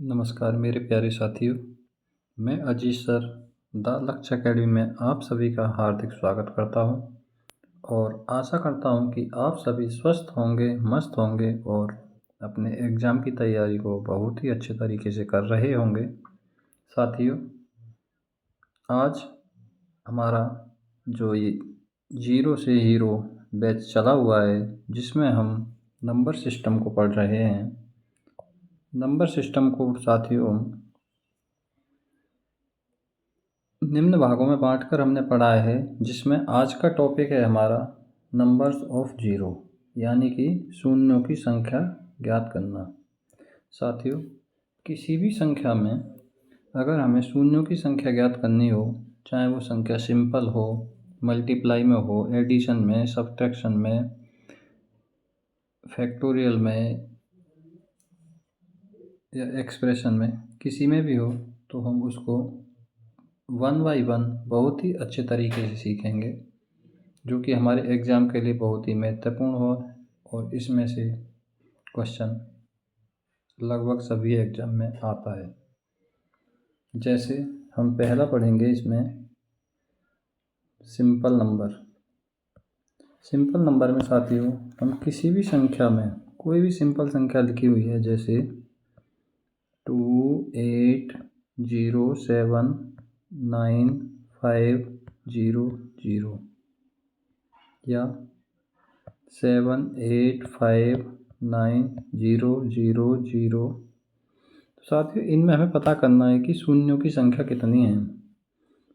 नमस्कार मेरे प्यारे साथियों, मैं अजीज सर द लक्ष्य अकेडमी में आप सभी का हार्दिक स्वागत करता हूं और आशा करता हूं कि आप सभी स्वस्थ होंगे, मस्त होंगे और अपने एग्ज़ाम की तैयारी को बहुत ही अच्छे तरीके से कर रहे होंगे। साथियों, आज हमारा जो ये जीरो से हीरो बैच चला हुआ है, जिसमें हम नंबर सिस्टम को पढ़ रहे हैं। नंबर सिस्टम को साथियों निम्न भागों में बांटकर हमने पढ़ा है, जिसमें आज का टॉपिक है हमारा नंबर्स ऑफ जीरो, यानी कि शून्यों की संख्या ज्ञात करना। साथियों, किसी भी संख्या में अगर हमें शून्यों की संख्या ज्ञात करनी हो, चाहे वो संख्या सिंपल हो, मल्टीप्लाई में हो, एडिशन में, सब्ट्रैक्शन में, फैक्टोरियल में या एक्सप्रेशन में, किसी में भी हो, तो हम उसको वन बाई वन बहुत ही अच्छे तरीके से सीखेंगे, जो कि हमारे एग्ज़ाम के लिए बहुत ही महत्वपूर्ण हो और इसमें से क्वेश्चन लगभग सभी एग्ज़ाम में आता है। जैसे हम पहला पढ़ेंगे इसमें सिंपल नंबर। सिंपल नंबर में साथियों हम किसी भी संख्या में कोई भी सिंपल संख्या लिखी हुई है, जैसे 28079500 या 785900। तो साथियों इनमें हमें पता करना है कि शून्यों की संख्या कितनी है,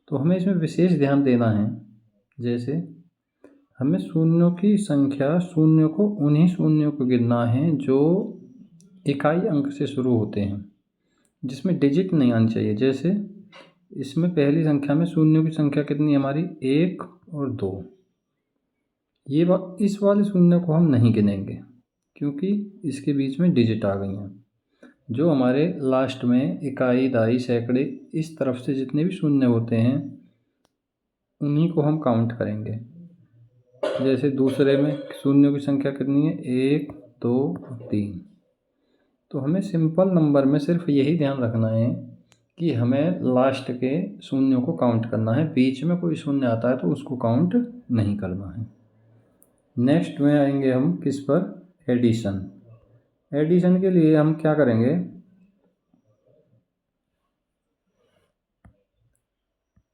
तो हमें इसमें विशेष ध्यान देना है। जैसे हमें शून्यों की संख्या, शून्यों को उन्हीं शून्यों को गिनना है जो इकाई अंक से शुरू होते हैं, जिसमें डिजिट नहीं आनी चाहिए। जैसे इसमें पहली संख्या में शून्यों की संख्या कितनी है हमारी, 1 और 2। इस वाले शून्य को हम नहीं गिनेंगे क्योंकि इसके बीच में डिजिट आ गई हैं। जो हमारे लास्ट में इकाई, दहाई, सैकड़े, इस तरफ से जितने भी शून्य होते हैं उन्हीं को हम काउंट करेंगे। जैसे दूसरे में शून्यों की संख्या कितनी है, 1, 2, 3। तो हमें सिंपल नंबर में सिर्फ यही ध्यान रखना है कि हमें लास्ट के शून्यों को काउंट करना है, बीच में कोई शून्य आता है तो उसको काउंट नहीं करना है। नेक्स्ट में आएंगे हम किस पर, एडिशन। एडिशन के लिए हम क्या करेंगे,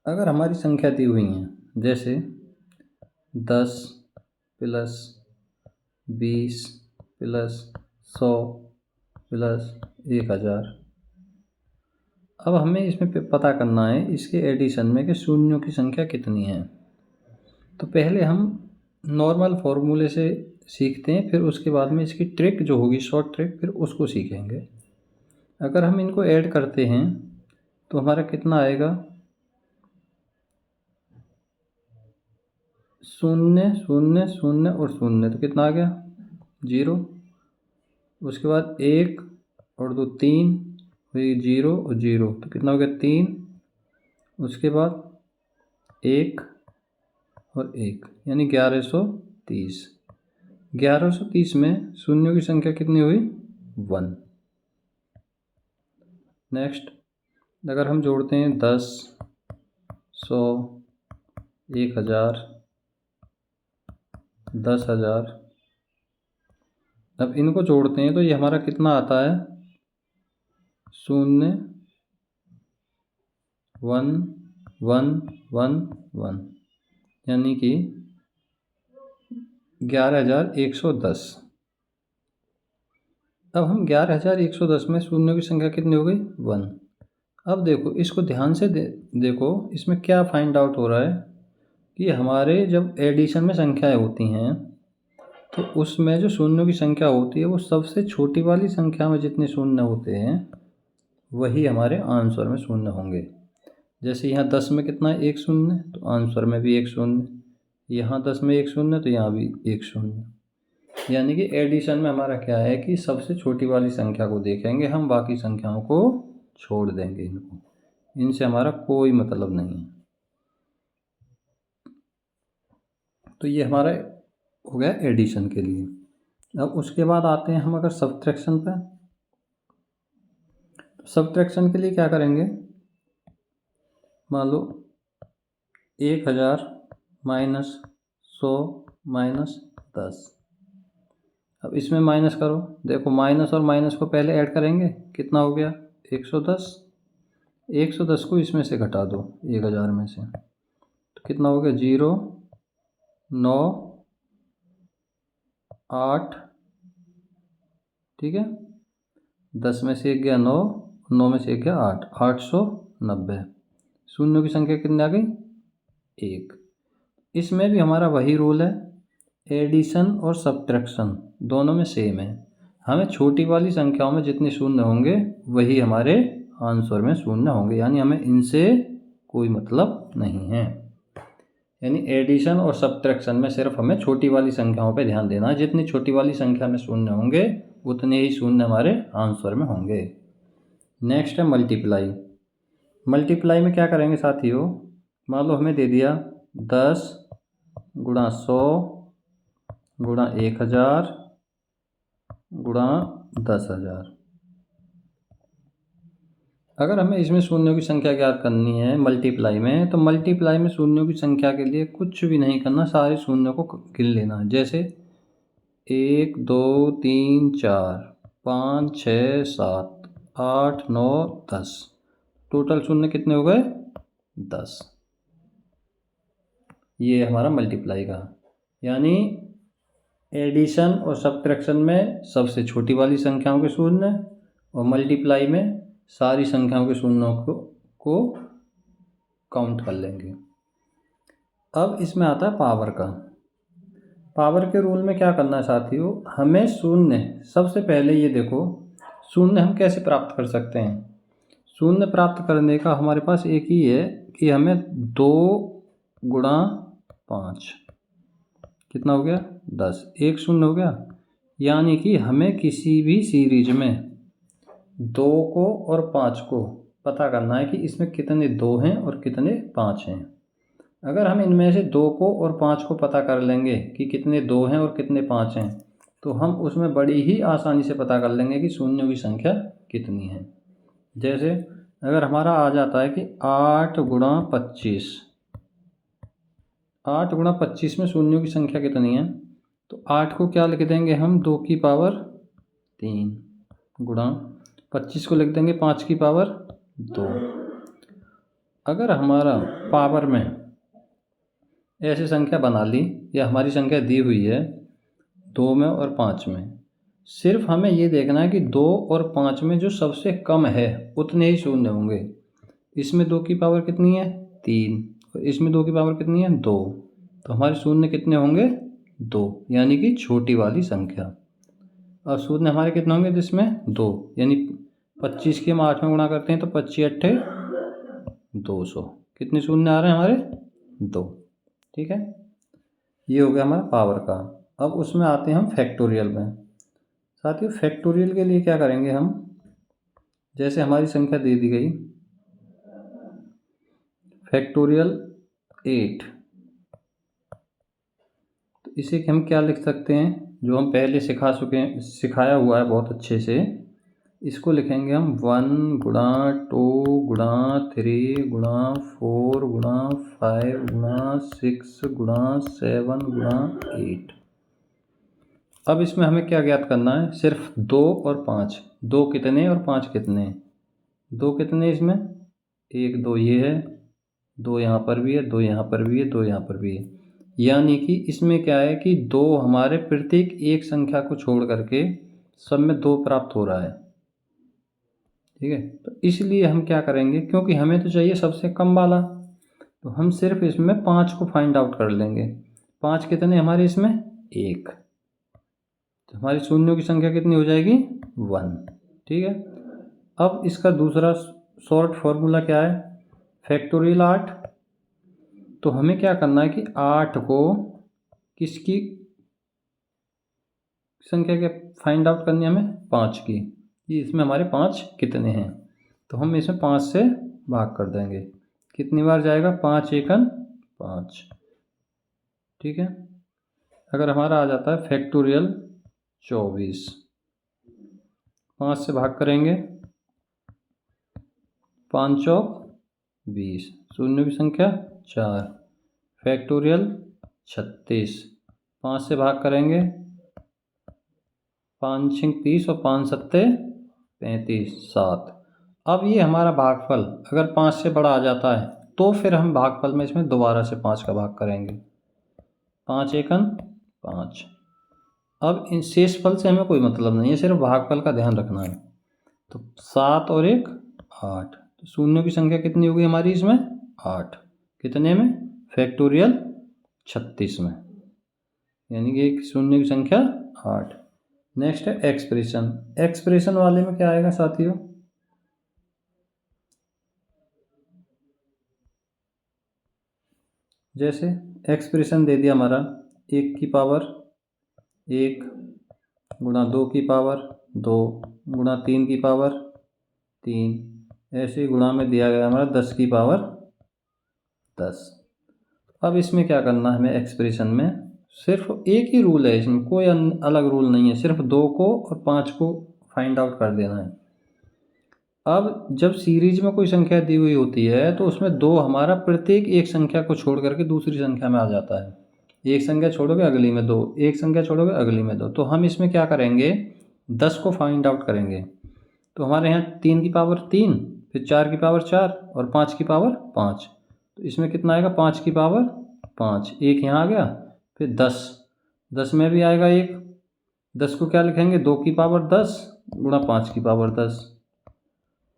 अगर हमारी संख्या दी हुई है, जैसे 10 प्लस 20 प्लस 100 प्लस 1000। अब हमें इसमें पता करना है इसके एडिशन में कि शून्यों की संख्या कितनी है। तो पहले हम नॉर्मल फॉर्मूले से सीखते हैं, फिर उसके बाद में इसकी ट्रिक जो होगी, शॉर्ट ट्रिक, फिर उसको सीखेंगे। अगर हम इनको ऐड करते हैं तो हमारा कितना आएगा, 0 0 0 और 0, तो कितना आ गया, 0। उसके बाद 1 और 2 3, 0 और 0, तो कितना हो गया, 3। उसके बाद 1 और 1, यानी 1130। 1130 में शून्यों की संख्या कितनी हुई, 1। नेक्स्ट अगर हम जोड़ते हैं 10, 100, 1000, 10,000, अब इनको जोड़ते हैं तो ये हमारा कितना आता है, 0 1 1 1 1, यानी कि 11,110। अब हम 11,110 में शून्यों की संख्या कितनी हो गई, 1। अब देखो इसको ध्यान से देखो, इसमें क्या फाइंड आउट हो रहा है कि हमारे जब एडिशन में संख्याएं होती हैं तो उसमें जो शून्यों की संख्या होती है वो सबसे छोटी वाली संख्या में जितने शून्य होते हैं वही हमारे आंसर में शून्य होंगे। जैसे यहाँ 10 में कितना है, 1 शून्य, तो आंसर में भी 1 शून्य। यहाँ 10 में 1 शून्य, तो यहाँ भी 1 शून्य। यानी कि एडिशन में हमारा क्या है कि सबसे छोटी वाली संख्या को देखेंगे हम, बाकी संख्याओं को छोड़ देंगे, इनसे हमारा कोई मतलब नहीं है। तो ये हमारा हो गया एडिशन के लिए। अब उसके बाद आते हैं हम अगर सब्ट्रैक्शन पर, सब्ट्रैक्शन के लिए क्या करेंगे, मान लो 1000 माइनस 100 माइनस 10। अब इसमें माइनस करो, देखो माइनस और माइनस को पहले ऐड करेंगे, कितना हो गया 110। 110 को इसमें से घटा दो 1000 में से, तो कितना हो गया 0 9 8, ठीक है। 10 में से 1 गया 9, 9 में से 1 गया 8, 890। शून्यों की संख्या कितनी आ गई 1। इसमें भी हमारा वही रूल है, एडिशन और सब्ट्रैक्शन दोनों में सेम है। हमें छोटी वाली संख्याओं में जितने शून्य होंगे वही हमारे आंसर में शून्य होंगे, यानी हमें इनसे कोई मतलब नहीं है। यानी एडिशन और सब्ट्रैक्शन में सिर्फ हमें छोटी वाली संख्याओं पे ध्यान देना है। जितनी छोटी वाली संख्या में शून्य होंगे उतने ही शून्य हमारे आंसर में होंगे। नेक्स्ट है मल्टीप्लाई। मल्टीप्लाई में क्या करेंगे साथियों, मान लो हमें दे दिया 10 गुणा 100 गुणा 1000 गुणा 10,000। अगर हमें इसमें शून्यों की संख्या ज्ञात करनी है मल्टीप्लाई में, तो मल्टीप्लाई में शून्यों की संख्या के लिए कुछ भी नहीं करना, सारे शून्यों को गिन लेना है। जैसे 1 2 3 4 5 6 7 8 9 10, टोटल शून्य कितने हो गए 10। ये हमारा मल्टीप्लाई का, यानी एडिशन और सब्ट्रैक्शन में सबसे छोटी वाली संख्याओं के शून्य और मल्टीप्लाई में सारी संख्याओं के शून्यों को काउंट कर लेंगे। अब इसमें आता है पावर का। पावर के रूल में क्या करना है साथियों, हमें शून्य, सबसे पहले ये देखो शून्य हम कैसे प्राप्त कर सकते हैं। शून्य प्राप्त करने का हमारे पास एक ही है कि हमें 2 गुणा 5 कितना हो गया 10, एक शून्य हो गया। यानी कि हमें किसी भी सीरीज में 2 को और 5 को पता करना है कि इसमें कितने 2 हैं और कितने 5 हैं। अगर हम इनमें से 2 को और 5 को पता कर लेंगे कि कितने 2 हैं और कितने 5 हैं, तो हम उसमें बड़ी ही आसानी से पता कर लेंगे कि शून्यों की संख्या कितनी है। जैसे अगर हमारा आ जाता है कि 8 गुणा 25, 8 गुणा 25 में शून्यों की संख्या कितनी है, तो 8 को क्या लिख देंगे हम 2 की पावर 3 गुणा 25 को लिख देंगे 5 की पावर 2। अगर हमारा पावर में ऐसी संख्या बना ली या हमारी संख्या दी हुई है 2 में और 5 में, सिर्फ हमें ये देखना है कि 2 और 5 में जो सबसे कम है उतने ही शून्य होंगे। इसमें 2 की पावर कितनी है 3 और इसमें 2 की पावर कितनी है 2, तो हमारे शून्य कितने होंगे 2, यानी कि छोटी वाली संख्या। और शून्य हमारे कितने होंगे जिसमें 2, यानी 25 की हम 8 में गुणा करते हैं तो 25 अट्ठे 200, कितने शून्य आ रहे हैं हमारे 2, ठीक है। ये हो गया हमारा पावर का। अब उसमें आते हैं हम फैक्टोरियल में। साथियों फैक्टोरियल के लिए क्या करेंगे हम, जैसे हमारी संख्या दे दी गई फैक्टोरियल 8, तो इसे हम क्या लिख सकते हैं, जो हम पहले सिखाया हुआ है बहुत अच्छे से, इसको लिखेंगे हम 1 गुणा 2 गुणा 3 गुणा 4 गुणा 5 गुणा 6 गुणा 7 गुणा 8। अब इसमें हमें क्या ज्ञात करना है, सिर्फ 2 और 5, 2 कितने और 5 कितने। 2 कितने इसमें 1 2 ये है, 2 यहाँ पर भी है, 2 यहाँ पर भी है, 2 यहाँ पर भी है। यानी कि इसमें क्या है कि 2 हमारे प्रत्येक एक संख्या को छोड़ करके सब में 2 प्राप्त हो रहा है, ठीक है। तो इसलिए हम क्या करेंगे, क्योंकि हमें तो चाहिए सबसे कम वाला, तो हम सिर्फ इसमें 5 को फाइंड आउट कर लेंगे। 5 कितने हमारे इसमें 1, तो हमारी शून्यों की संख्या कितनी हो जाएगी 1, ठीक है। अब इसका दूसरा शॉर्ट फॉर्मूला क्या है, फैक्टोरियल 8। तो हमें क्या करना है कि 8 को किसकी संख्या के फाइंड आउट करनी है हमें 5 की, कि इसमें हमारे 5 कितने हैं। तो हम इसमें 5 से भाग कर देंगे, कितनी बार जाएगा 5 एकन 5, ठीक है। अगर हमारा आ जाता है फैक्टोरियल 24, 5 से भाग करेंगे 5 चौक 20, शून्यों की संख्या 4, फैक्टोरियल 36, 5 से भाग करेंगे, 5 छंग 30 और 5 सत्ते 35, 7। अब ये हमारा भागफल अगर 5 से बड़ा आ जाता है तो फिर हम भागफल में इसमें दोबारा से 5 का भाग करेंगे, 5 एकन 5। अब इन शेषफल से हमें कोई मतलब नहीं है, सिर्फ भागफल का ध्यान रखना है। तो 7 और 1 8, तो शून्यों की संख्या कितनी होगी हमारी इसमें 8, कितने में फैक्टोरियल 36 में, यानी कि एक शून्य की संख्या 8। नेक्स्ट है एक्सप्रेशन। एक्सप्रेशन वाले में क्या आएगा साथियों, जैसे एक्सप्रेशन दे दिया हमारा 1 की पावर 1 गुणा 2 की पावर 2 गुणा 3 की पावर 3, ऐसे ही गुणा में दिया गया हमारा 10 की पावर 10। अब इसमें क्या करना है हमें, एक्सप्रेशन में सिर्फ एक ही रूल है, इसमें कोई अलग रूल नहीं है, सिर्फ 2 को और 5 को फाइंड आउट कर देना है। अब जब सीरीज में कोई संख्या दी हुई होती है तो उसमें 2 हमारा प्रत्येक एक संख्या को छोड़ करके दूसरी संख्या में आ जाता है, एक संख्या छोड़ोगे अगली में 2, एक संख्या छोड़ोगे अगली में 2। तो हम इसमें क्या करेंगे, 10 को फाइंड आउट करेंगे। तो हमारे यहाँ 3 की पावर 3, फिर 4 की पावर 4 और 5 की पावर 5, तो इसमें कितना आएगा 5 की पावर 5, एक यहाँ आ गया, फिर 10 में भी आएगा एक, 10 को क्या लिखेंगे 2 की पावर 10 गुणा 5 की पावर 10,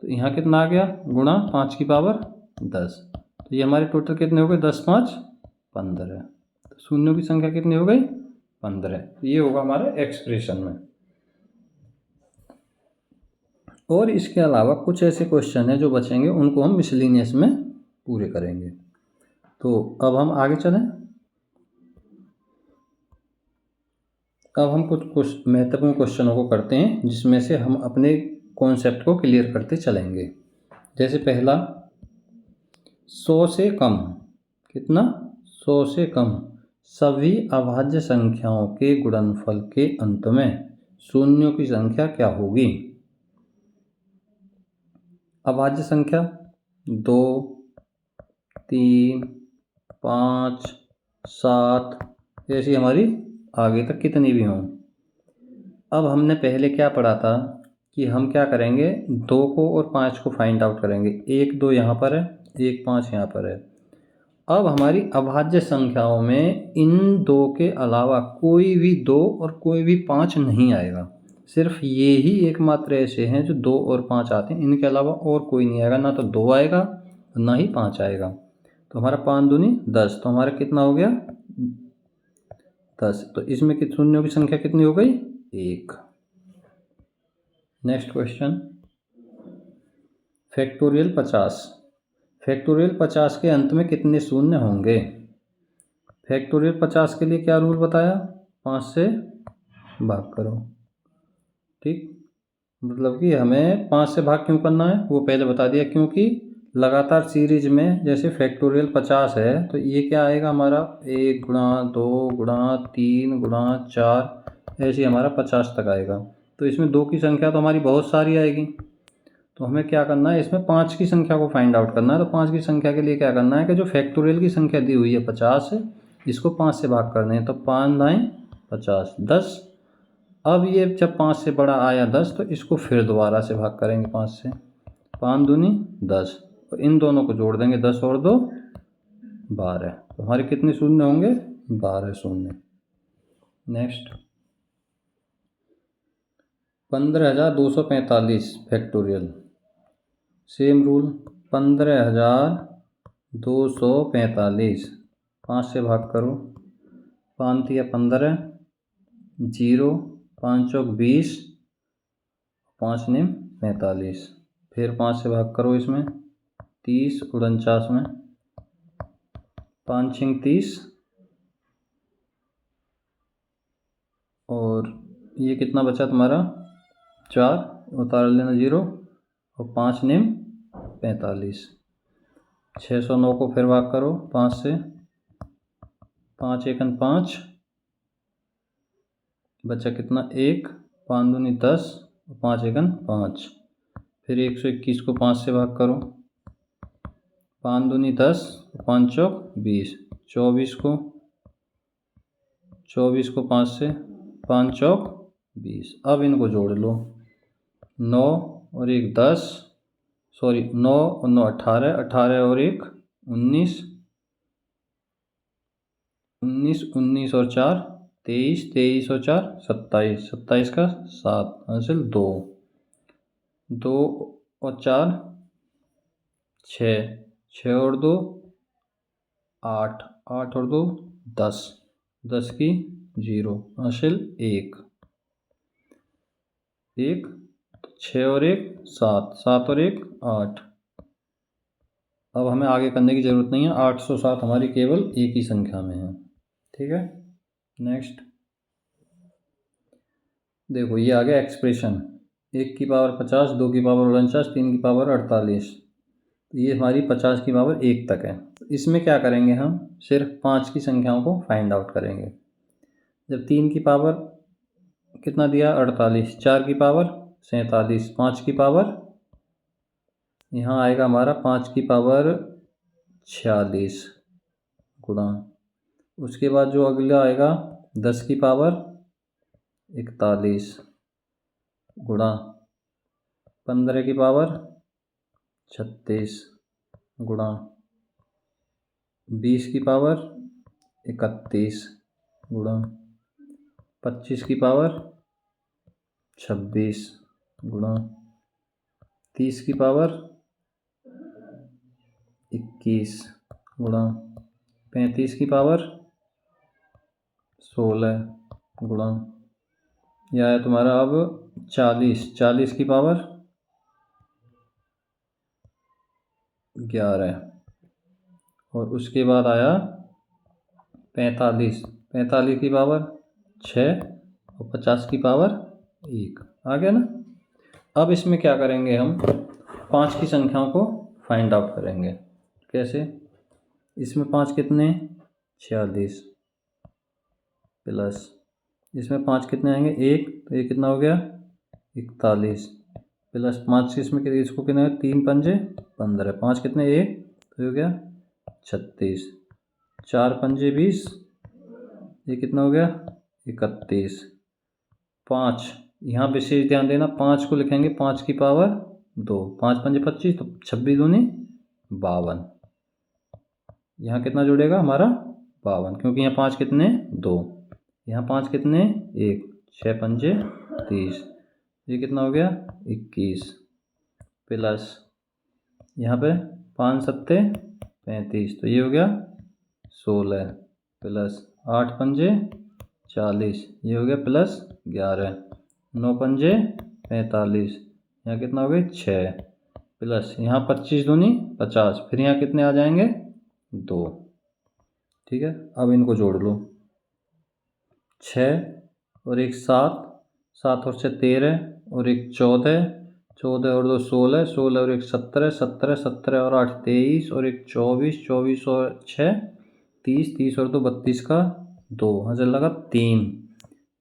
तो यहाँ कितना आ गया गुणा 5 की पावर 10। तो ये हमारे टोटल कितने हो गए 10 5 15, तो शून्यों की संख्या कितनी हो गई 15। तो ये होगा हमारे एक्सप्रेशन में। और इसके अलावा कुछ ऐसे क्वेश्चन हैं जो बचेंगे, उनको हम मिसलिनियस में पूरे करेंगे। तो अब हम आगे चलें। अब हम कुछ महत्वपूर्ण क्वेश्चनों को करते हैं जिसमें से हम अपने कॉन्सेप्ट को क्लियर करते चलेंगे। जैसे पहला 100 से कम, कितना 100 से कम सभी अभाज्य संख्याओं के गुणनफल के अंत में शून्यों की संख्या क्या होगी। अभाज्य संख्या 2 3 5 7, ऐसी हमारी आगे तक कितनी भी हों। अब हमने पहले क्या पढ़ा था कि हम क्या करेंगे, 2 को और 5 को फाइंड आउट करेंगे, 1 2 यहाँ पर है, 1 5 यहाँ पर है। अब हमारी अभाज्य संख्याओं में इन 2 के अलावा कोई भी 2 और कोई भी 5 नहीं आएगा, सिर्फ ये ही एकमात्र ऐसे हैं जो 2 और 5 आते हैं, इनके अलावा और कोई नहीं आएगा, ना तो 2 आएगा ना ही 5 आएगा। तो हमारा 5 दूनी 10, तो हमारा कितना हो गया 10। तो इसमें शून्यों की संख्या कितनी हो गई 1। Next question factorial 50। फैक्टोरियल 50 के अंत में कितने शून्य होंगे। फैक्टोरियल 50 के लिए क्या रूल बताया, 5 से भाग करो, ठीक। मतलब कि हमें 5 से भाग क्यों करना है वो पहले बता दिया, क्योंकि लगातार सीरीज में जैसे फैक्टोरियल 50 है तो ये क्या आएगा हमारा 1 गुणा 2 गुणा 3 गुणा 4, ऐसे हमारा 50 तक आएगा। तो इसमें 2 की संख्या तो हमारी बहुत सारी आएगी, तो हमें क्या करना है, इसमें 5 की संख्या को फाइंड आउट करना है। तो 5 की संख्या के लिए क्या करना है कि जो फैक्टोरियल की संख्या दी हुई है 50 है, इसको 5 से भाग करना है। तो 5 9 50 10। अब ये जब 5 से बड़ा आया 10 तो इसको फिर दोबारा से भाग करेंगे 5 से, 5 दूनी 10, तो इन दोनों को जोड़ देंगे, 10 और 2 12, तो हमारे कितने शून्य होंगे 12 शून्य। नेक्स्ट 15,245 फैक्टोरियल, सेम रूल 15,245, 5 से भाग करो, 5 तिया 15 0, 5 चौक 20, 5 निम 45, फिर 5 से भाग करो इसमें 30 49 में, 5 छिंग 30 और ये कितना बचा तुम्हारा 4, उतार लेना 0 और 5 निम 45, 609 को फिर भाग करो 5 से, 5 एकन 5, बचा कितना 1, 5 दूनी 10, 5 एकन 5, फिर 121 को 5 से भाग करो, 5 दूनी 10, 5 चौक 20, 24 को 5 से 5 चौक 20। अब इनको जोड़ लो, 9 और 1 10, सॉरी 9 और 9 18, 18 और 1 19, 19, 19 और 4 23, 23 और 4 27, 27 का 7 हासिल 2, 2 और 4 6, 6 और 2 8, 8 और 2 10, 10 की 0 हासिल 1, 1 6 और 1 7, 7 और 1 8। अब हमें आगे करने की ज़रूरत नहीं है, 807 हमारी केवल एक ही संख्या में है। ठीक है, नेक्स्ट देखो, ये आ गया एक्सप्रेशन 1 की पावर 50, 2 की पावर 49, 3 की पावर 48। ये हमारी 50 की पावर 1 तक है। तो इसमें क्या करेंगे, हम सिर्फ 5 की संख्याओं को फाइंड आउट करेंगे। जब 3 की पावर कितना दिया 48, 4 की पावर 47, 5 की पावर यहाँ आएगा हमारा 5 की पावर 46 गुणा, उसके बाद जो अगला आएगा 10 की पावर 41 गुणा, 15 की पावर 36 गुणा, 20 की पावर 31 गुणा, 25 की पावर 26 गुणा, 30 की पावर 21 गुणा, 35 की पावर 16 गुणा, यह है तुम्हारा अब 40, 40 की पावर 11, और उसके बाद आया 45, 45 की पावर 6 और 50 की पावर 1। आ गया ना। अब इसमें क्या करेंगे, हम 5 की संख्याओं को फाइंड आउट करेंगे। कैसे, इसमें 5 कितने 46 प्लस इसमें 5 कितने आएंगे 1, तो ये कितना हो गया 41 प्लस 5 इसमें कितने, इसको कितना 3 पंजे 15, 5 कितने 1, तो ये हो गया 36, 4 पंजे 20, ये कितना हो गया 31, 5 यहाँ विशेष ध्यान देना, 5 को लिखेंगे 5 की पावर 2, 5 पंजे 25, तो 26 दूनी 52, यहाँ कितना जुड़ेगा हमारा 52, क्योंकि यहाँ 5 कितने 2, यहाँ 5 कितने 1, 6 पंजे 30, ये कितना हो गया 21 प्लस यहाँ पे 5 सत्ते 35, तो ये हो गया 16 प्लस 8 पंजे 40, ये हो गया प्लस 11, 9 पंजे 45, यहाँ कितना हो गया 6 प्लस यहाँ 25 दूनी 50, फिर यहाँ कितने आ जाएंगे 2। ठीक है, अब इनको जोड़ लो, 6 और 1 7, 7 और 6 13, और 1 14, 14 और 2 16, 16 और 1 17, 17, 17 और 8 23, और 1 24, 24 और 6 30, 30 और 2 32 का 2 हज़र लगा 3,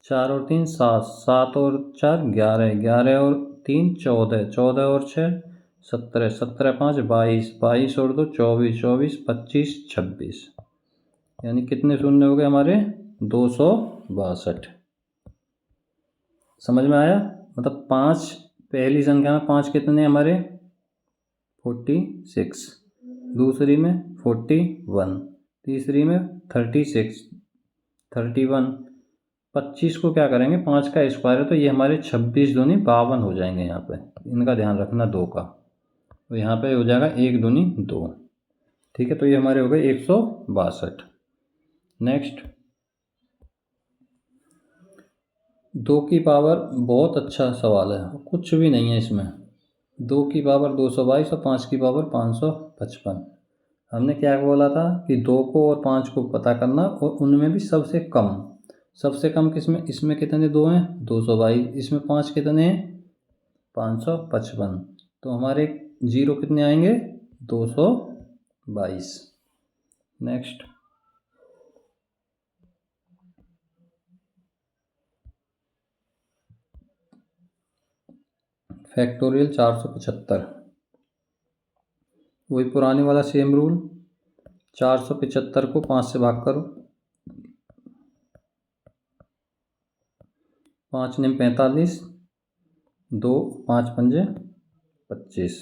4 और 3 7, 7 और 4 11, 11 और 3 14, 14 और 6 17, 17 5 22, 22 और 2 24, 24 25 26, यानी कितने शून्य हो गए हमारे 262। समझ में आया, मतलब 5 पहली संख्या में 5 कितने हमारे 46, दूसरी में 41, तीसरी में 36 31, 25 को क्या करेंगे 5 का स्क्वायर है, तो ये हमारे 26 दूनी 52 हो जाएंगे। यहाँ पे इनका ध्यान रखना 2 का, तो यहाँ पे हो जाएगा 1 दूनी 2। ठीक है, तो ये हमारे हो गए 162। नेक्स्ट, 2 की पावर बहुत अच्छा सवाल है, कुछ भी नहीं है इसमें। 2 की पावर 222 और 5 की पावर 555। हमने क्या बोला था कि 2 को और 5 को पता करना, और उनमें भी सबसे कम किसमें, इसमें कितने 2 हैं 222, इसमें 5 कितने हैं 555, तो हमारे 0 कितने आएंगे 222। नेक्स्ट, फैक्टोरियल 475, वही पुराने वाला सेम रूल, 475 को 5 से भाग करो, 5 निम 45, 2 5 पंजे 25,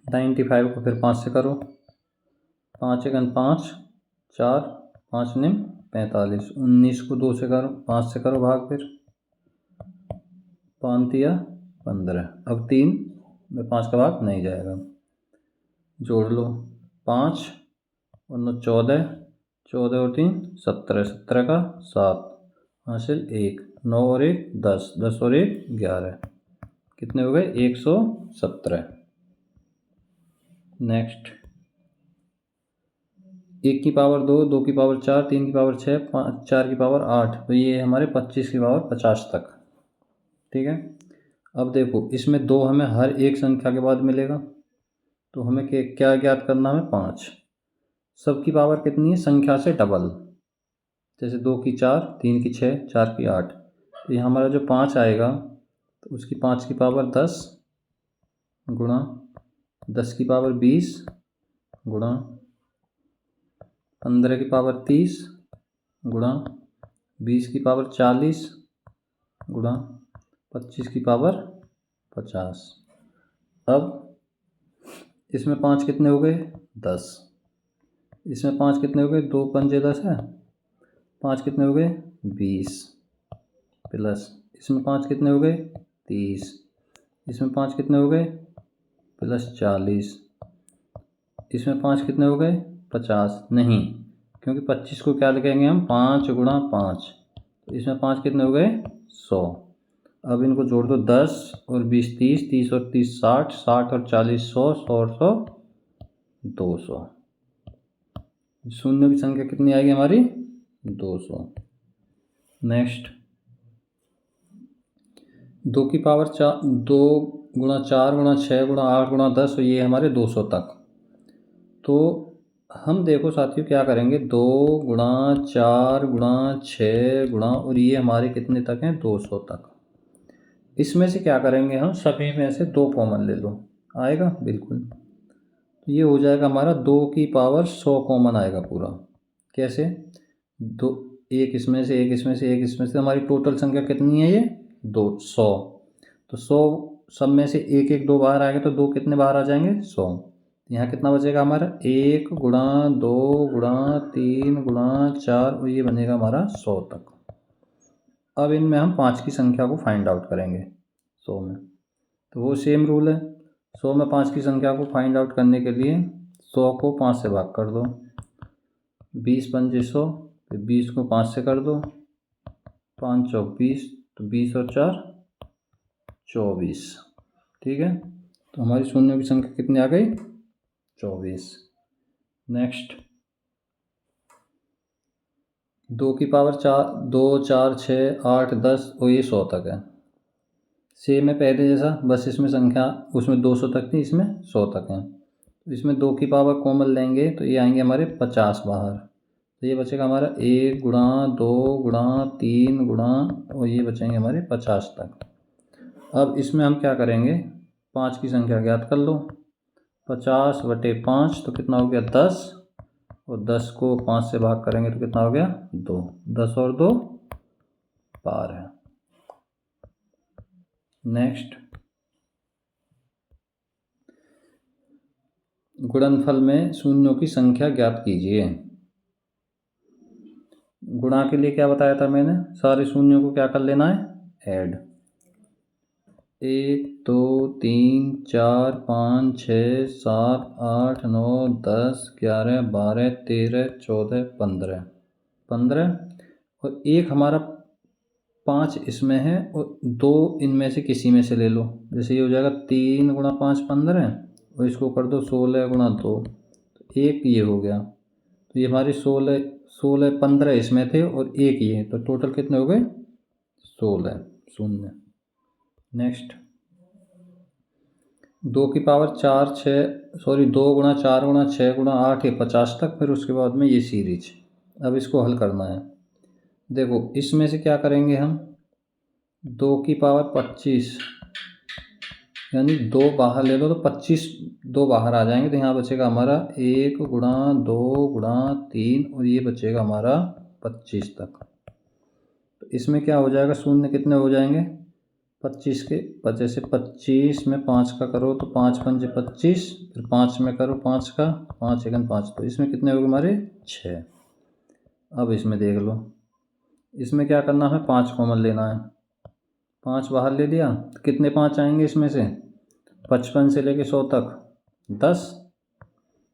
95 को फिर 5 से करो, 5 एकन 5, 4 5 निम 45, 19 को 2 से करो, 5 से करो भाग, फिर 5 तिया 15, अब 3 में 5 का भाग नहीं जाएगा, जोड़ लो, 5 और 9 14, 14 और 3 17, 17 का 7 हासिल 1, 9 और 1 10, 10 और 1 11, कितने हो गए 117। नेक्स्ट, 1 की पावर 2, 2 की पावर 4, 3 की पावर 6, 4 की पावर 8, तो ये हमारे 25 की पावर 50 तक। ठीक है, अब देखो इसमें 2 हमें हर एक संख्या के बाद मिलेगा, तो हमें क्या ज्ञात करना है, 5। सबकी पावर कितनी है, संख्या से डबल, जैसे 2 की 4, 3 की 6, 4 की 8, तो यहाँ हमारा जो 5 आएगा तो उसकी 5 की पावर 10 गुणा 10 की पावर 20 गुणा 15 की पावर 30 गुणा 20 की पावर 40 गुणा 25 की पावर 50। अब इसमें 5 कितने हो गए, 10, इसमें 5 कितने हो गए, 2 पंजे 10 है, 5 कितने हो गए 20, प्लस इसमें 5 कितने हो गए 30, इसमें 5 कितने हो गए प्लस 40, इसमें 5 कितने हो गए 50, नहीं, क्योंकि 25 को क्या लिखेंगे हम, 5 गुणा 5, तो इसमें 5 कितने हो गए 100। अब इनको जोड़ दो, 10 और 20 30, 30 और 30 60, 60 और 40 100, 100 और 100 200। शून्यों की संख्या कितनी आएगी हमारी, 200। नेक्स्ट, 2 की पावर 4, 2 गुणा 4 गुणा 6 गुणा 8 गुणा 10, तो ये हमारे 200 तक। तो हम देखो साथियों क्या करेंगे, 2 गुणा 4 गुणा 6 गुणा, और ये हमारे कितने तक हैं, 200 तक। इसमें से क्या करेंगे हम, सभी में से 2 कॉमन ले लो, आएगा बिल्कुल, तो ये हो जाएगा हमारा 2 की पावर 100 कॉमन आएगा पूरा। कैसे, 2, एक इसमें से, एक इसमें से, एक इसमें से, हमारी टोटल संख्या कितनी है ये 200, तो 100 सब में से एक एक 2 बाहर आएगा, तो 2 कितने बाहर आ जाएंगे 100, यहाँ कितना बचेगा हमारा, 1 गुणा 2 गुणा 3 गुणा 4, और ये बनेगा हमारा 100 तक। अब इनमें हम 5 की संख्या को फाइंड आउट करेंगे 100 में, तो वो सेम रूल है, 100 में 5 की संख्या को फाइंड आउट करने के लिए 100 को 5 से भाग कर दो, 20 पंजे 100, फिर 20 को 5 से कर दो, 5 चौक 20, तो 20 और 4 24। ठीक है, तो हमारी शून्यों की संख्या कितनी आ गई, 24। नेक्स्ट, 2 की पावर 4, 2 4 6 8 10, और ये 100 तक है, सेम है पहले जैसा, बस इसमें संख्या उसमें 200 तक थी, इसमें 100 तक है। तो इसमें 2 की पावर कॉमन लेंगे तो ये आएंगे हमारे 50 बाहर, तो ये बचेगा हमारा 1 गुणा 2 गुणा 3 गुणा, और ये बचेंगे हमारे 50 तक। अब इसमें हम क्या करेंगे, 5 की संख्या ज्ञात कर लो, 50/5, तो कितना हो गया 10, और 10 को 5 से भाग करेंगे तो कितना हो गया 2, 10 और 2 12। नेक्स्ट, गुणनफल में शून्यों की संख्या ज्ञात कीजिए। गुणा के लिए क्या बताया था मैंने, सारे शून्यों को क्या कर लेना है, ऐड, 1 2 3 4 5 6 7 8 9 10 11 12 13 14 15, 15, और एक हमारा 5 इसमें है, और 2 इनमें से किसी में से ले लो, जैसे ये हो जाएगा 3 गुणा 5 15, और इसको कर दो 16 गुणा 2, तो एक ये हो गया, तो ये हमारी 16 15 इसमें थे और एक ये, तो टोटल कितने हो गए 16 शून्य। नेक्स्ट, 2 की पावर 4 6 सॉरी 2 गुणा 4 गुणा 6 गुणा 8, ये 50 तक, फिर उसके बाद में ये सीरीज। अब इसको हल करना है, देखो इसमें से क्या करेंगे हम, 2 की पावर 25 यानी 2 बाहर ले लो तो 25 2 बाहर आ जाएंगे, तो यहाँ बचेगा हमारा 1 गुणा 2 गुणा 3 और ये बचेगा हमारा 25 तक। तो इसमें क्या हो जाएगा, शून्य कितने हो जाएंगे 25 के, जैसे 25 में 5 का करो तो 5 पंजे 25, फिर 5 में करो 5 का, 5 एकन 5, तो इसमें कितने हो गए हमारे 6। अब इसमें देख लो, इसमें क्या करना है, 5 कॉमन लेना है। 5 बाहर ले लिया तो कितने 5 आएंगे इसमें से, 55 से लेके 100 तक 10।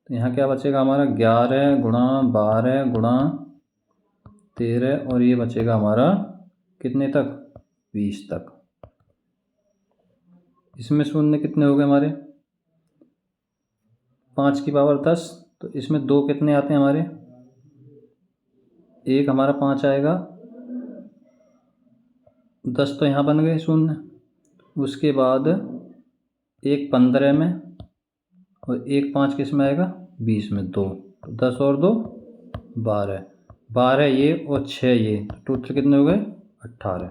तो यहाँ क्या बचेगा हमारा 11 गुणा 12 गुणा 13 और ये बचेगा हमारा कितने तक 20 तक। इसमें शून्य कितने हो गए हमारे 5 की पावर 10, तो इसमें 2 कितने आते हैं हमारे, एक हमारा 5 आएगा, 10 तो यहाँ बन गए शून्य। उसके बाद एक 15 में और एक 5 किस में आएगा 20 में, 2 तो 10 और 2 12, 12 ये और 6 ये, टोटल कितने हो गए 18।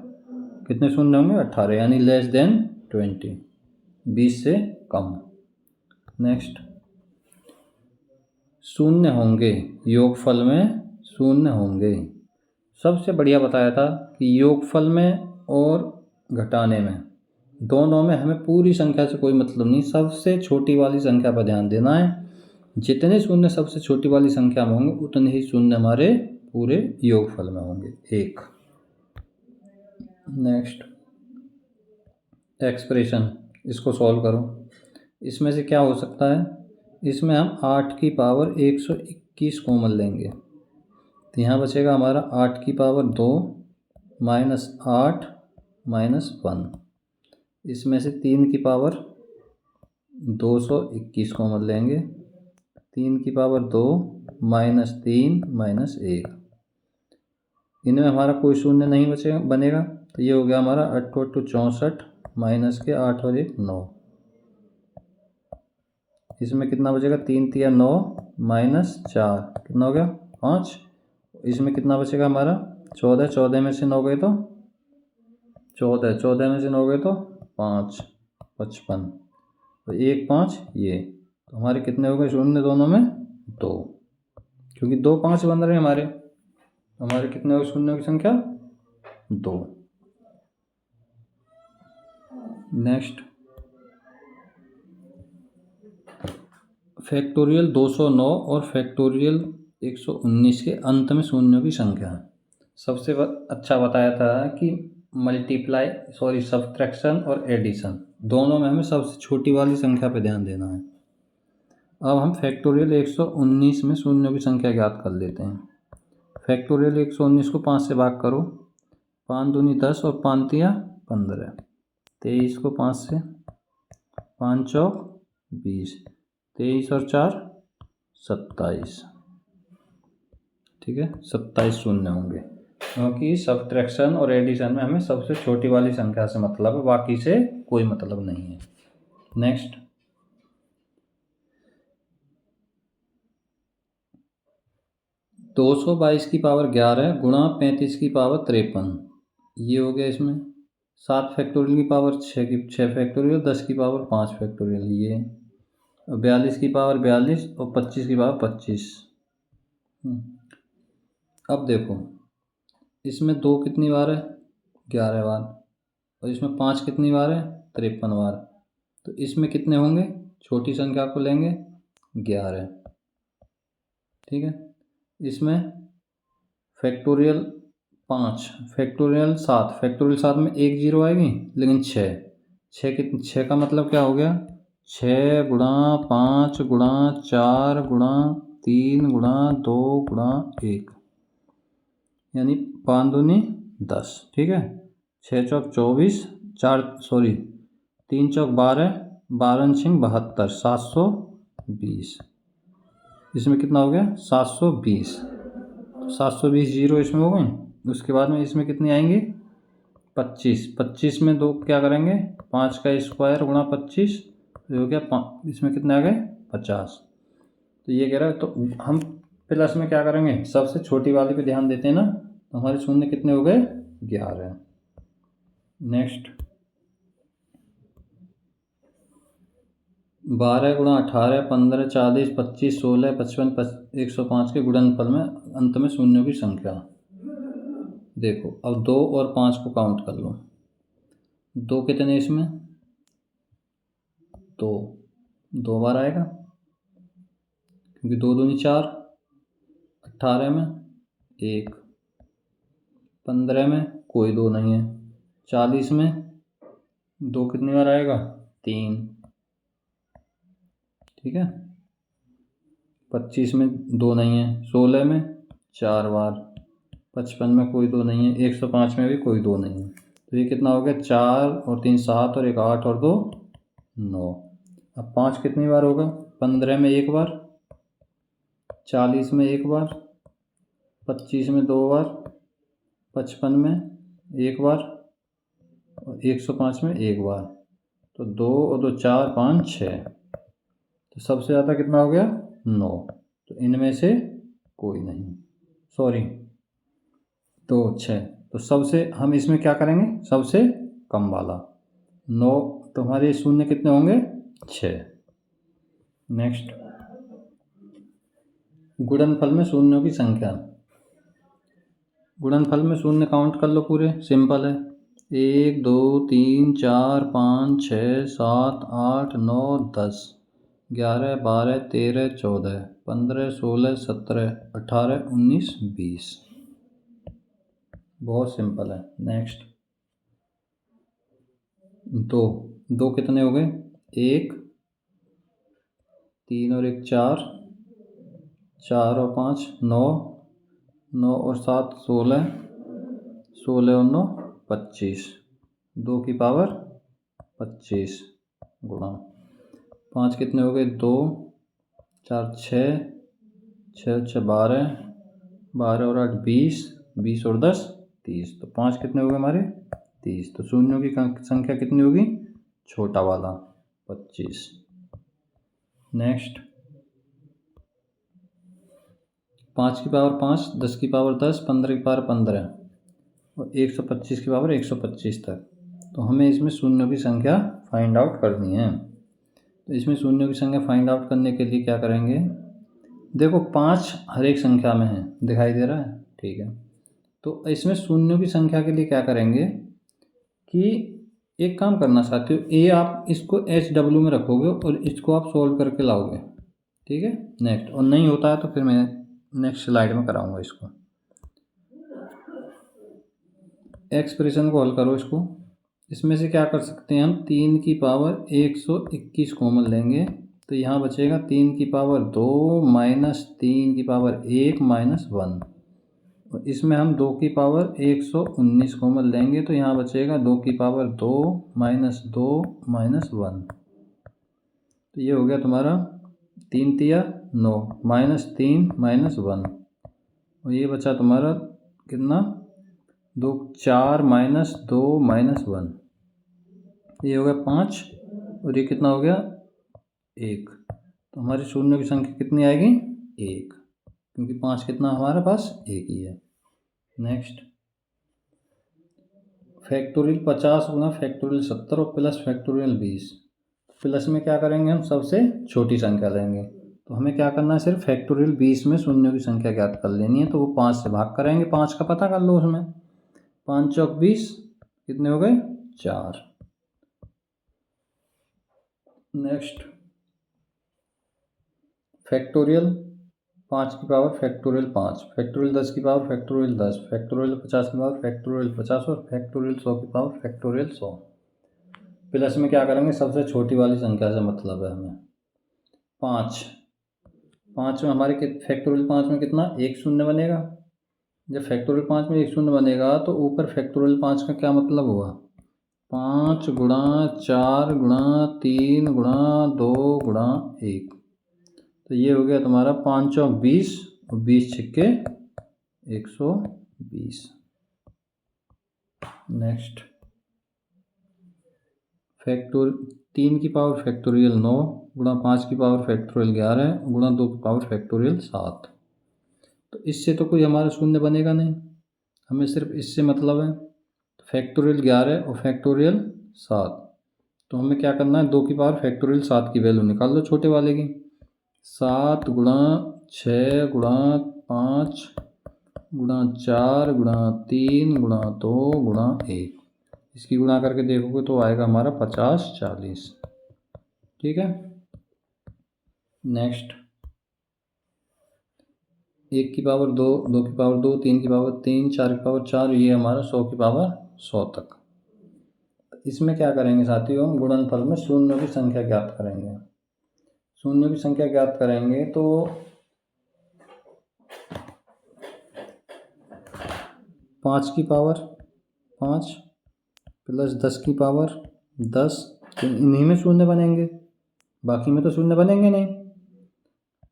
कितने शून्य होंगे 18, यानी लेस देन 20, 20 से कम। नेक्स्ट, शून्य होंगे योगफल में, शून्य होंगे। सबसे बढ़िया बताया था कि योगफल में और घटाने में दोनों में हमें पूरी संख्या से कोई मतलब नहीं, सबसे छोटी वाली संख्या पर ध्यान देना है। जितने शून्य सबसे छोटी वाली संख्या में होंगे उतने ही शून्य हमारे पूरे योगफल में होंगे, 1। नेक्स्ट, एक्सप्रेशन, इसको सॉल्व करो। इसमें से क्या हो सकता है, इसमें हम 8 की पावर 121 कॉमन लेंगे, तो यहाँ बचेगा हमारा 8 की पावर 2 माइनस 8 माइनस 1। इसमें से 3 की पावर 221 कॉमन लेंगे, 3 की पावर 2 माइनस 3 माइनस 1। इनमें हमारा कोई शून्य नहीं बचेगा बनेगा, तो ये हो गया हमारा 8 8 64 माइनस के 8 और 1 9। इसमें कितना बचेगा 3 3 9 माइनस 4, कितना हो गया 5। इसमें कितना बचेगा हमारा 14, 14 में से 9 गए तो 14, 14 में से 9 गए तो 5, 55 तो 1 5 ये, तो हमारे कितने हो गए शून्य दोनों में 2, क्योंकि 2 5 बन रहे हैं हमारे कितने हो गए शून्यों की संख्या 2। नेक्स्ट, फैक्टोरियल 209 और फैक्टोरियल 119 के अंत में शून्यों की संख्या। सबसे अच्छा बताया था कि सब्ट्रैक्शन और एडिशन दोनों में हमें सबसे छोटी वाली संख्या पर ध्यान देना है। अब हम फैक्टोरियल 119 में शून्यों की संख्या ज्ञात कर लेते हैं। फैक्टोरियल 119 को 5 से भाग करो, 5 दूनी 10 और 5 तिया 15, 23 को 5 से, 5 चौक 20, 23 और 4 27, ठीक है 27 शून्य होंगे, क्योंकि सब्ट्रैक्शन और एडिशन में हमें सबसे छोटी वाली संख्या से मतलब है, बाकी से कोई मतलब नहीं है। नेक्स्ट, तो 222 की पावर 11 गुणा 35 की पावर 53, ये हो गया। इसमें 7 फैक्टोरियल की पावर 6 फैक्टोरियल, 10 की पावर 5 फैक्टोरियल, ये 42 की पावर 42 और 25 की पावर 25। अब देखो, इसमें 2 कितनी बार है 11 बार, और इसमें 5 कितनी बार है 53 बार, तो इसमें कितने होंगे, छोटी संख्या को लेंगे 11, ठीक है। इसमें फैक्टोरियल 5 फैक्टोरियल 7 में 1 0 आएगी, लेकिन 6 का मतलब क्या हो गया 6 गुणा 5 गुणा 4 गुणा 3 गुणा 2 गुणा 1, यानी 5 दूनी 10, ठीक है। 6 चौक 24, 3 चौक 12, 12 छिंग 72, 720। इसमें कितना हो गया 720, 720 जीरो इसमें हो गए। उसके बाद में इसमें कितनी आएंगी 25, 25 में 2 क्या करेंगे 5 का स्क्वायर गुणा 25, तो हो गया इसमें कितने आ गए 50। तो ये कह रहा है, तो हम प्लस में क्या करेंगे सबसे छोटी वाली पे ध्यान देते हैं ना, तो हमारे शून्य कितने हो गए 11। नेक्स्ट, 12 गुणा 18, 15, 40, 25, 16, 55, 105 के गुणनफल में अंत में शून्यों की संख्या। देखो अब 2 और 5 को काउंट कर लो। 2 कितने इसमें? 2 बार आएगा क्योंकि 2 दूनी 4। 18 में 1, 15 में कोई 2 नहीं है, 40 में 2 कितनी बार आएगा? 3, ठीक है। 25 में 2 नहीं है, 16 में 4 बार, 55 में कोई 2 नहीं है, 105 में भी कोई 2 नहीं है। तो ये कितना हो गया? 4 और 3 7 और 1 8 और 2 9। अब 5 कितनी बार होगा? 15 में 1 बार, 40 में 1 बार, 25 में 2 बार, 55 में 1 बार और 105 में 1 बार। तो 2 और 2 4 5 6। तो सबसे ज़्यादा कितना हो गया? 9। तो इनमें से कोई नहीं, सॉरी 2 6। तो सबसे हम इसमें क्या करेंगे? सबसे कम वाला 9। तो हमारे शून्य कितने होंगे? 6। नेक्स्ट, गुणनफल में शून्यों की संख्या। गुणनफल में शून्य काउंट कर लो पूरे, सिंपल है। 1 2 3 4 5 6 7 8 9 10 11 12 13 14 15 16 17 18 19 20। बहुत सिंपल है। नेक्स्ट, 2 कितने हो गए? 1, 3 और 1 4, 4 और 5 9, 9 और 7 16, 16 और 9 25, 2 की पावर 25 गुणा 5 कितने हो गए? 2 4 6, 6 6 12, 12 और 8 20, 20 और 10 30। तो 5 कितने हो गए हमारे? 30। तो शून्यों की संख्या कितनी होगी? छोटा वाला 25। नेक्स्ट, 5 की पावर 5, 10 की पावर 10, 15 की पावर 15 और 125 की पावर 125 तक। तो हमें इसमें शून्यों की संख्या फाइंड आउट करनी है। तो इसमें शून्यों की संख्या फाइंड आउट करने के लिए क्या करेंगे? देखो 5 हर एक संख्या में है, दिखाई दे रहा है, ठीक है। तो इसमें शून्यों की संख्या के लिए क्या करेंगे कि एक काम करना चाहते हो, ये आप इसको HW में रखोगे और इसको आप सोल्व करके लाओगे, ठीक है। नेक्स्ट, और नहीं होता है तो फिर मैं नेक्स्ट स्लाइड में कराऊंगा इसको। एक्सप्रेशन को हल करो इसको। इसमें से क्या कर सकते हैं हम? 3 की पावर 121 कॉमन लेंगे तो यहाँ बचेगा 3 की पावर 2 माइनस 3 की पावर 1 माइनस 1। और इसमें हम 2 की पावर 119 कॉमन लेंगे तो यहाँ बचेगा 2 की पावर 2 माइनस 2 माइनस 1। तो ये हो गया तुम्हारा 3 तिया 9 माइनस 3 माइनस 1। और ये बचा तुम्हारा कितना? 2 4 माइनस 2 माइनस 1। ये हो गया 5 और ये कितना हो गया? 1। तो हमारी शून्य की संख्या कितनी आएगी? 1, क्योंकि 5 कितना हमारे पास? 1 ही है। नेक्स्ट, फैक्टोरियल 50 गुना फैक्टोरियल 70 और प्लस फैक्टोरियल 20। प्लस में क्या करेंगे? हम सबसे छोटी संख्या लेंगे। तो हमें क्या करना है? सिर्फ फैक्टोरियल 20 में शून्यों की संख्या ज्ञात कर लेनी है। तो वो 5 से भाग करेंगे, 5 का पता कर लो उसमें। 5 चौक 20, कितने हो गए? 4। नेक्स्ट, फैक्टोरियल 5 की पावर फैक्टोरियल 5, फैक्टोरियल 10 की पावर फैक्टोरियल 10, फैक्टोरियल 50 की पावर फैक्टोरियल 50 और फैक्टोरियल 100 की पावर फैक्टोरियल 100। प्लस में क्या करेंगे? सबसे छोटी वाली संख्या से मतलब है हमें। 5 में हमारे फैक्टोरियल 5 में कितना? 1 शून्य बनेगा। जब फैक्टोरियल 5 में 1 शून्य बनेगा तो ऊपर फैक्टोरियल 5 का क्या मतलब हुआ? 5 गुणा 4 गुणा 3 गुणा 2 गुणा 1। तो ये हो गया तुम्हारा 5 चौक 20 और 20 छिक्के 120। नेक्स्ट, 3 की पावर फैक्टोरियल 9 गुणा 5 की पावर फैक्टोरियल 11 गुणा 2 की पावर फैक्टोरियल 7। तो इससे तो कोई हमारा शून्य बनेगा नहीं, हमें सिर्फ इससे मतलब है। फैक्टोरियल 11 और फैक्टोरियल 7। तो हमें क्या करना है, 2 की पावर फैक्टोरियल 7 की वैल्यू निकाल लो छोटे वाले की। 7 गुणा 6 गुणा 5 गुणा 4 गुणा 3 गुणा 2 गुणा 1, इसकी गुणा करके देखोगे तो आएगा हमारा 50 40। ठीक है। नेक्स्ट, 1 की पावर 2, 2 की पावर 2, 3 की पावर 3, 4 की पावर 4, ये हमारा 100 की पावर 100 तक। इसमें क्या करेंगे साथियों, हम गुणनफल में शून्यों की संख्या ज्ञात करेंगे। शून्यों की संख्या ज्ञात करेंगे तो 5 की पावर 5 प्लस 10 की पावर 10, तो इन्हीं में शून्य बनेंगे, बाकी में तो शून्य बनेंगे नहीं।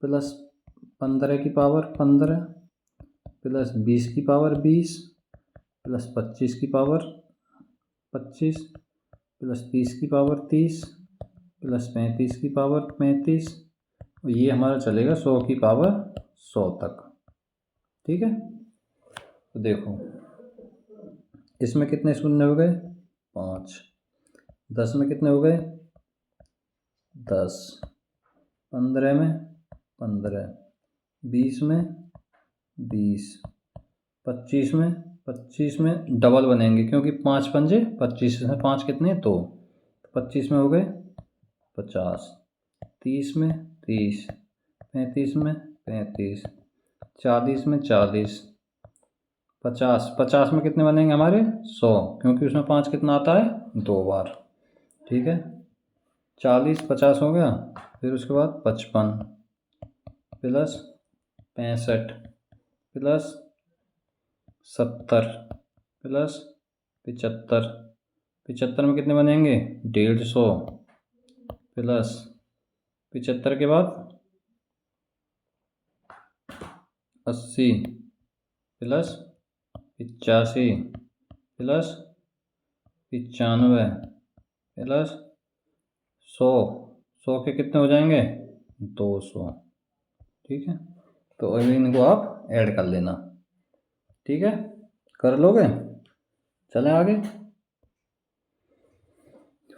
प्लस 15 की पावर 15 प्लस 20 की पावर 20 प्लस 25 की पावर 25 प्लस 30 की पावर 30 प्लस 35 की पावर 35, और ये हमारा चलेगा 100 की पावर 100 तक। ठीक है। तो देखो इसमें कितने शून्य हो गए, 5। 10 में कितने हो गए, 10। 15 में 15, 20 में 20, 25 में डबल बनेंगे क्योंकि 5 पंजे 25 में 5 कितने 2, 25 में हो गए 50, 30 में 30, 35 में 35, 40 में 40, 50 में कितने बनेंगे हमारे 100, क्योंकि उसमें 5 कितना आता है 2 बार। ठीक है। 40 50 हो गया, फिर उसके बाद 55 प्लस 65 प्लस 70 प्लस 75, 75 में कितने बनेंगे 150 प्लस 75 के बाद 80 प्लस 85 प्लस 95 प्लस 100, 100 के कितने हो जाएंगे 200। ठीक है। तो अभी इनको आप ऐड कर लेना। ठीक है, कर लोगे। चलें आगे।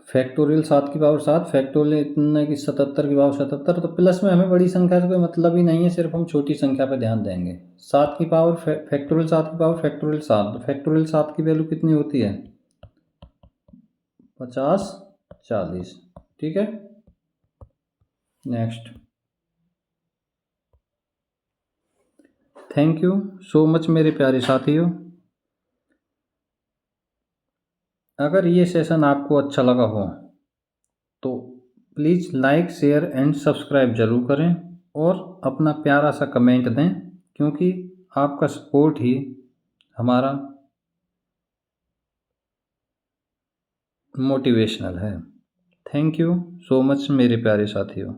फैक्टोरियल 7 की पावर 7, फैक्टोरियल इतने की 77 की पावर 77, तो प्लस में हमें बड़ी संख्या से कोई मतलब ही नहीं है, सिर्फ हम छोटी संख्या पर ध्यान देंगे। 7 की पावर फैक्टोरियल 7 की पावर फैक्टोरियल 7, तो फैक्टोरियल 7 की वैल्यू कितनी होती है 50 40। ठीक है। Next, thank you so much मेरे प्यारे साथियों। अगर ये सेशन आपको अच्छा लगा हो तो please like share and subscribe ज़रूर करें और अपना प्यारा सा कमेंट दें, क्योंकि आपका सपोर्ट ही हमारा मोटिवेशनल है। थैंक यू सो मच मेरे प्यारे साथियों।